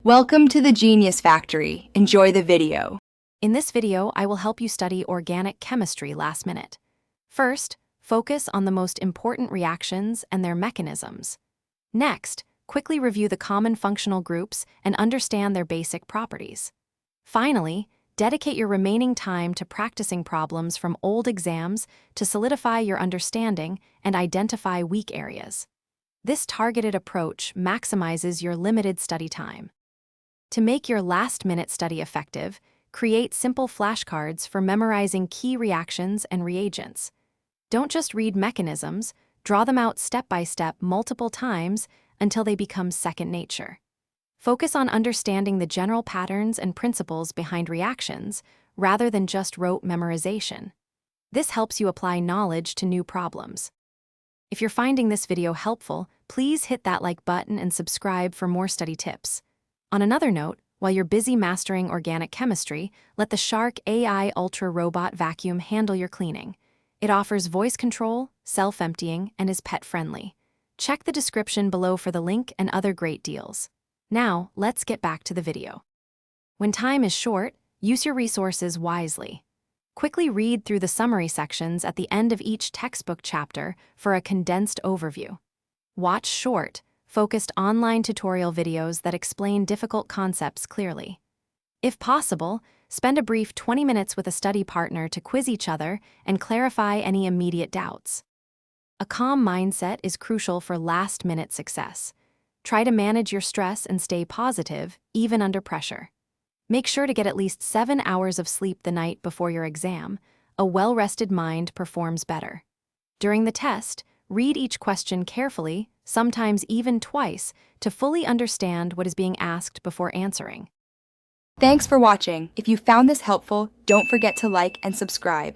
Welcome to the Genius Factory. Enjoy the video. In this video, I will help you study organic chemistry last minute. First, focus on the most important reactions and their mechanisms. Next, quickly review the common functional groups and understand their basic properties. Finally, dedicate your remaining time to practicing problems from old exams to solidify your understanding and identify weak areas. This targeted approach maximizes your limited study time. To make your last-minute study effective, create simple flashcards for memorizing key reactions and reagents. Don't just read mechanisms, draw them out step by step multiple times until they become second nature. Focus on understanding the general patterns and principles behind reactions rather than just rote memorization. This helps you apply knowledge to new problems. If you're finding this video helpful, please hit that like button and subscribe for more study tips. On another note, while you're busy mastering organic chemistry, let the Shark AI Ultra Robot Vacuum handle your cleaning. It offers voice control, self-emptying, and is pet-friendly. Check the description below for the link and other great deals. Now, let's get back to the video. When time is short, use your resources wisely. Quickly read through the summary sections at the end of each textbook chapter for a condensed overview. Watch short, focused online tutorial videos that explain difficult concepts clearly. If possible, spend a brief 20 minutes with a study partner to quiz each other and clarify any immediate doubts. A calm mindset is crucial for last-minute success. Try to manage your stress and stay positive, even under pressure. Make sure to get at least 7 hours of sleep the night before your exam. A well-rested mind performs better. During the test, read each question carefully, sometimes even twice, to fully understand what is being asked before answering. Thanks for watching. If you found this helpful, don't forget to like and subscribe.